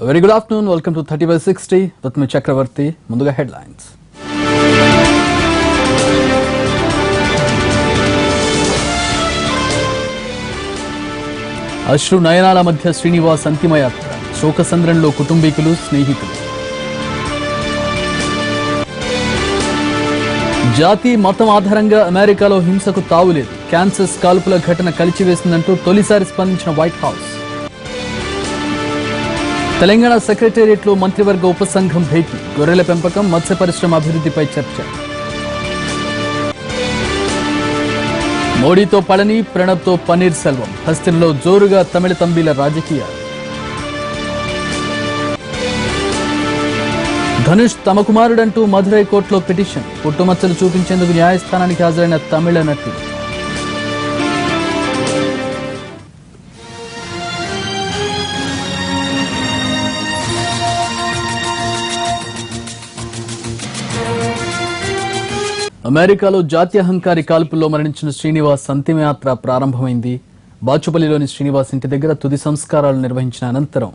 Very good afternoon. Welcome to 30 by 60 with me Chakravarti. Munduga headlines. అశ్రు నయనాల మధ్య శ్రీనివాస్ అంతిమయాత్ర శోకసంద్రంలో కుటుంబీకులు స్నేహితులు. జాతి మతం ఆధారంగా అమెరికాలో హింసకు తావులేదు. క్యాన్సస్ కాల్పుల ఘటన కలిచివేసిందంటూ తొలిసారి స్పందించిన వైట్ హౌస్. తెలంగాణ సెక్రటేరియట్లో మంత్రివర్గ ఉపసంఘం భేటీ. గొర్రెల పెంపకం, మత్స్య పరిశ్రమ అభివృద్ధిపై చర్చ. మోడీతో పళని, ప్రణబ్తో పన్నీర్ సెల్వం. హస్తిలో జోరుగా తమిళ తంబిల రాజకీయాలు. ధనుష్ తమ కుమారుడంటూ మధురై కోర్టులో పిటిషన్. పుట్టుమచ్చలు చూపించేందుకు న్యాయస్థానానికి హాజరైన తమిళ నటుడు. అమెరికాలో జాత్యహంకారి కాల్పుల్లో మరణించిన శ్రీనివాస్ అంతిమయాత్ర ప్రారంభమైంది. బాచుపల్లిలోని శ్రీనివాస్ ఇంటి దగ్గర తుది సంస్కారాలు నిర్వహించిన అనంతరం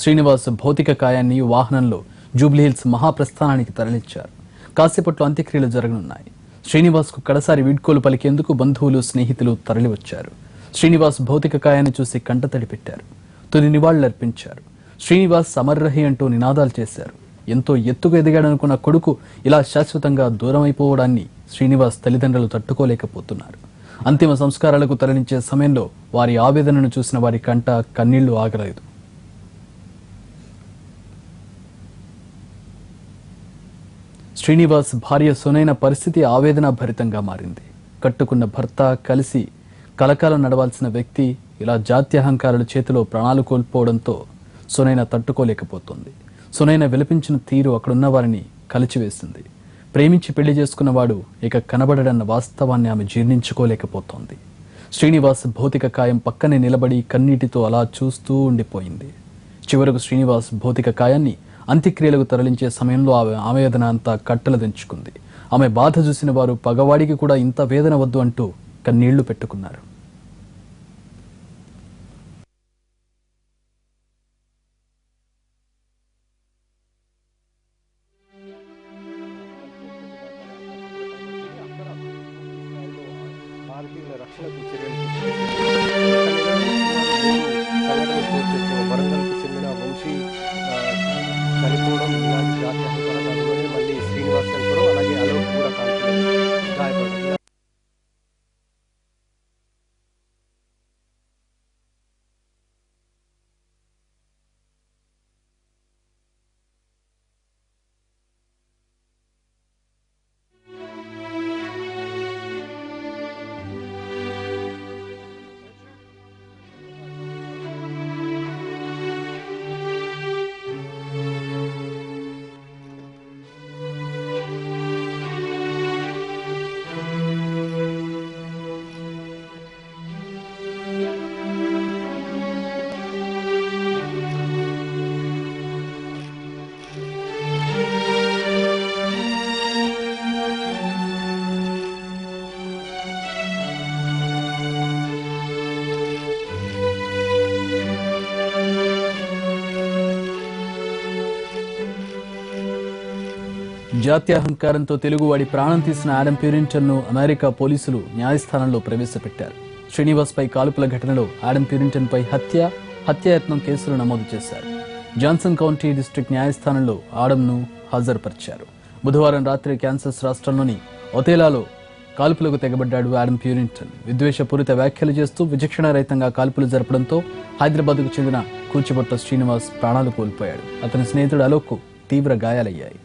శ్రీనివాస్ భౌతిక కాయాన్ని వాహనంలో జూబ్లీహిల్స్ మహాప్రస్థానానికి తరలించారు. కాసేపట్లో అంత్యక్రియలు జరగనున్నాయి. శ్రీనివాస్ కు కడసారి వీడ్కోలు పలికేందుకు బంధువులు, స్నేహితులు తరలివచ్చారు. శ్రీనివాస్ భౌతిక కాయాన్ని చూసి కంటతడి పెట్టారు. తుది నివాళులర్పించారు. శ్రీనివాస్ అమర్రహి అంటూ నినాదాలు చేశారు. ఎంతో ఎత్తుకు ఎదిగాడనుకున్న కొడుకు ఇలా శాశ్వతంగా దూరమైపోవడాన్ని శ్రీనివాస్ తల్లిదండ్రులు తట్టుకోలేకపోతున్నారు. అంతిమ సంస్కారాలకు తరలించే సమయంలో వారి ఆవేదనను చూసిన వారి కంట కన్నీళ్లు ఆగలేదు. శ్రీనివాస్ భార్య సునైన పరిస్థితి ఆవేదన భరితంగా మారింది. కట్టుకున్న భర్త, కలిసి కలకాలం నడవాల్సిన వ్యక్తి ఇలా జాత్యహంకారుల చేతిలో ప్రాణాలు కోల్పోవడంతో సునైన తట్టుకోలేకపోతుంది. సునైన విలపించిన తీరు అక్కడున్న వారిని కలిచివేసింది. ప్రేమించి పెళ్లి చేసుకున్నవాడు ఇక కనబడడన్న వాస్తవాన్ని ఆమె జీర్ణించుకోలేకపోతోంది. శ్రీనివాస్ భౌతిక కాయం పక్కనే నిలబడి కన్నీటితో అలా చూస్తూ ఉండిపోయింది. చివరకు శ్రీనివాస్ భౌతిక కాయాన్ని అంత్యక్రియలకు తరలించే సమయంలో ఆమె ఆవేదన అంతా కట్టలు దించుకుంది. ఆమె బాధ చూసిన వారు పగవాడికి కూడా ఇంత వేదన వద్దు అంటూ కన్నీళ్లు పెట్టుకున్నారు. వరంగల్కు చెందిన వంశీ చనిపోవడం, ఇలాంటి జాతీయ మళ్ళీ శ్రీనివాస్ చనిపోవడం, అలాగే అలోక్ కూడా గాయపడడం. జాత్యహంకారంతో తెలుగువాడి ప్రాణం తీసిన ఆడమ్ ప్యూరింటన్ ను అమెరికా పోలీసులు న్యాయస్థానంలో ప్రవేశపెట్టారు. శ్రీనివాస్ పై కాల్పుల ఘటనలో ఆడమ్ ప్యూరింటన్ పై హత్యాయత్నం కేసులు నమోదు చేశారు. జాన్సన్ కౌంటీ డిస్ట్రిక్ట్ న్యాయస్థానంలో ఆడమ్ ను హాజరుపరిచారు. బుధవారం రాత్రి క్యాన్సస్ రాష్ట్రంలోని ఒతేలాలో కాల్పులకు తెగబడ్డాడు ఆడమ్ ప్యూరింటన్. విద్వేషపూరిత వ్యాఖ్యలు చేస్తూ విచక్షణారహితంగా కాల్పులు జరపడంతో హైదరాబాద్కు చెందిన కూచిబొట్ట శ్రీనివాస్ ప్రాణాలు కోల్పోయాడు. అతని స్నేహితుడు అలోక్ తీవ్ర గాయాలయ్యాయి.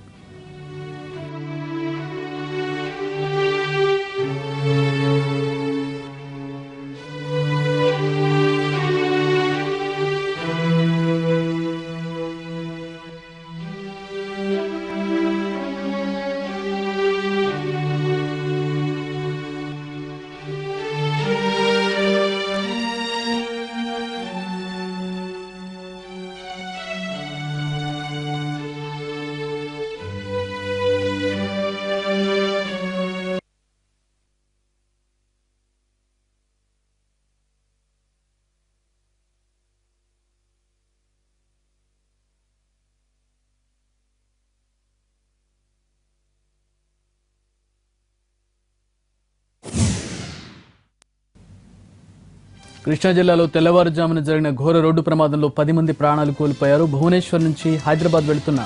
కృష్ణా జిల్లాలో తెల్లవారుజామున జరిగిన ఘోర రోడ్డు ప్రమాదంలో 10 మంది ప్రాణాలు కోల్పోయారు. భువనేశ్వర్ నుంచి హైదరాబాద్ వెళుతున్న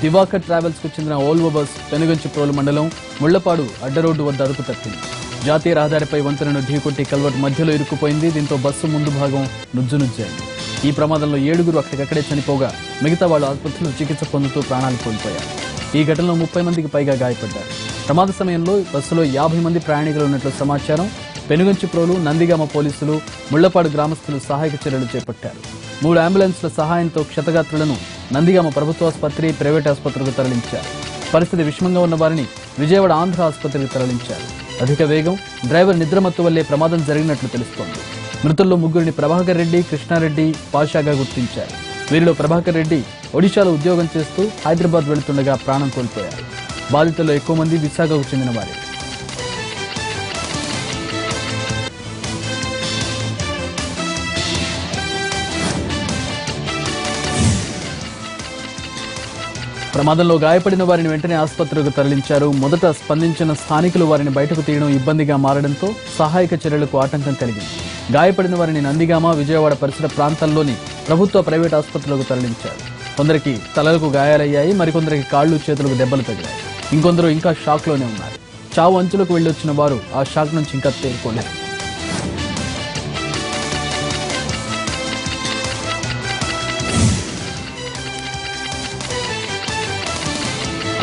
దివాకర్ ట్రావెల్స్ కు చెందిన ఓల్వో బస్ పెనుగంచిప్రోలు మండలం ముళ్లపాడు అడ్డరోడ్డు వద్ద అదుపు తప్పింది. జాతీయ రహదారిపై వంతెనను ఢీకొట్టి కల్వర్ట్ మధ్యలో ఇరుక్కుపోయింది. దీంతో బస్సు ముందు భాగం నుజ్జునుజ్జైంది. ఈ ప్రమాదంలో 7 అక్కడికక్కడే చనిపోగా మిగతా వాళ్ళు ఆసుపత్రిలో చికిత్స పొందుతూ ప్రాణాలు కోల్పోయారు. ఈ ఘటనలో 30 మందికి పైగా గాయపడ్డారు. ప్రమాద సమయంలో బస్సులో 50 మంది ప్రయాణికులు ఉన్నట్లు సమాచారం. పెనుగంచిప్రోలు, నందిగామ పోలీసులు, ముళ్లపాడు గ్రామస్తులు సహాయక చర్యలు చేపట్టారు. 3 అంబులెన్స్ల సహాయంతో క్షతగాత్రులను నందిగామ ప్రభుత్వాసుపత్రి, ప్రైవేట్ ఆసుపత్రికి తరలించారు. పరిస్థితి విషమంగా ఉన్న వారిని విజయవాడ ఆంధ్ర ఆసుపత్రికి తరలించారు. అధిక వేగం, డ్రైవర్ నిద్రమత్తు వల్లే ప్రమాదం జరిగినట్లు తెలుస్తోంది. మృతుల్లో 3 ప్రభాకర్ రెడ్డి, కృష్ణారెడ్డి పాషాగా గుర్తించారు. వీరిలో ప్రభాకర్ రెడ్డి ఒడిశాలో ఉద్యోగం చేస్తూ హైదరాబాద్ వెళుతుండగా ప్రాణం కోల్పోయారు. బాధితుల్లో ఎక్కువ మంది విశాఖకు చెందిన వారే. ప్రమాదంలో గాయపడిన వారిని వెంటనే ఆసుపత్రికి తరలించారు. మొదట స్పందించిన స్థానికులు వారిని బయటకు తీయడం ఇబ్బందిగా మారడంతో సహాయక చర్యలకు ఆటంకం కలిగింది. గాయపడిన వారిని నందిగామ, విజయవాడ పరిసర ప్రాంతాల్లోని ప్రభుత్వ, ప్రైవేట్ ఆసుపత్రులకు తరలించారు. కొందరికి తలలకు గాయాలయ్యాయి, మరికొందరికి కాళ్లు, చేతులకు దెబ్బలు తగిలాయి. ఇంకొందరు ఇంకా షాక్లోనే ఉన్నారు. చావు అంచులకు వెళ్లొచ్చిన వారు ఆ షాక్ నుంచి ఇంకా తేరుకోలేరు.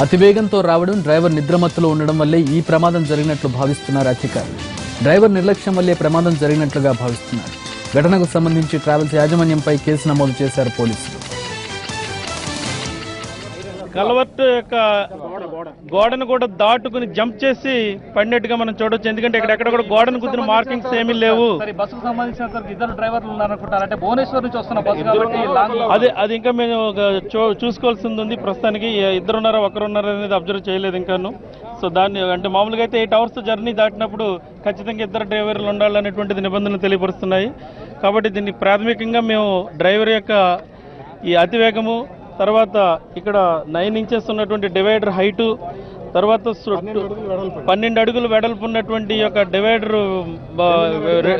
అతివేగంతో రావడం, డ్రైవర్ నిద్రమత్తులో ఉండడం వల్లే ఈ ప్రమాదం జరిగినట్లు భావిస్తున్నారు అధికారులు. డ్రైవర్ నిర్లక్ష్యం వల్లే ప్రమాదం జరిగినట్లుగా భావిస్తున్నారు. ఘటనకు సంబంధించి ట్రావెల్స్ యాజమాన్యంపై కేసు నమోదు చేశారు పోలీసులు. కల్వర్ట్ యొక్క గోడను కూడా దాటుకుని జంప్ చేసి పడినట్టుగా మనం చూడొచ్చు. ఎందుకంటే ఎక్కడ కూడా గోడను కుదిరిన మార్కింగ్స్ ఏమీ లేవు. బస్సుకు సంబంధించిన 2 డ్రైవర్లు ఉన్నారనుకుంటారు. అంటే భువనేశ్వర్ నుంచి వస్తున్న బస్సు కాబట్టి అది ఇంకా మేము చూసుకోవాల్సింది ఉంది. ప్రస్తుతానికి 2 ఉన్నారా 1 ఉన్నారా అనేది అబ్జర్వ్ చేయలేదు ఇంకాను. సో దాన్ని అంటే మామూలుగా అయితే 8 అవర్స్ జర్నీ దాటినప్పుడు ఖచ్చితంగా 2 డ్రైవర్లు ఉండాలనేటువంటిది నిబంధనలు తెలియపరుస్తున్నాయి. కాబట్టి దీన్ని ప్రాథమికంగా మేము డ్రైవర్ యొక్క ఈ అతివేగము, తర్వాత ఇక్కడ 9 ఇంచెస్ ఉన్నటువంటి డివైడర్ హైటు, తర్వాత 12 అడుగులు వెడల్పు ఉన్నటువంటి యొక్క డివైడర్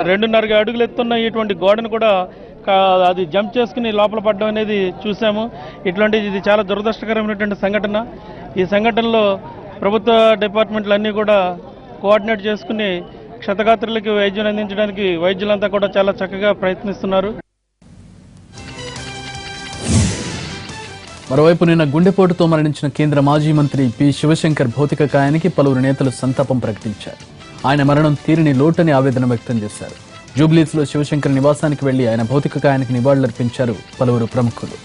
2.5 అడుగులు ఎత్తున్న ఇటువంటి గోడను కూడా అది జంప్ చేసుకుని లోపల పడడం అనేది చూసాము. ఇది చాలా దురదృష్టకరమైనటువంటి సంఘటన. ఈ సంఘటనలో ప్రభుత్వ డిపార్ట్మెంట్లు అన్నీ కూడా కోఆర్డినేట్ చేసుకుని క్షతగాత్రులకి వైద్యం అందించడానికి వైద్యులంతా కూడా చాలా చక్కగా ప్రయత్నిస్తున్నారు. మరోవైపు నిన్న గుండెపోటుతో మరణించిన కేంద్ర మాజీ మంత్రి పి శివశంకర్ భౌతిక కాయానికి పలువురు నేతలు సంతాపం ప్రకటించారు. ఆయన మరణం తీరని లోటని ఆవేదన వ్యక్తం చేశారు. జూబ్లీస్ లో శివశంకర్ నివాసానికి వెళ్లి ఆయన భౌతిక కాయానికి నివాళులర్పించారు పలువురు ప్రముఖులు.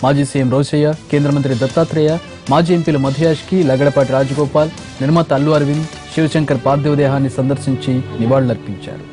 మాజీ సీఎం రోశయ్య, కేంద్ర మంత్రి దత్తాత్రేయ, మాజీ ఎంపీలు మధుయాష్కి, లగడపాటి రాజగోపాల్, నిర్మాత అల్లు అరవింద్ శివశంకర్ పార్థివ దేహాన్ని సందర్శించి నివాళులర్పించారు.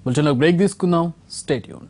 బులెటిన్లో బ్రేక్ తీసుకుందాం. Stay tune.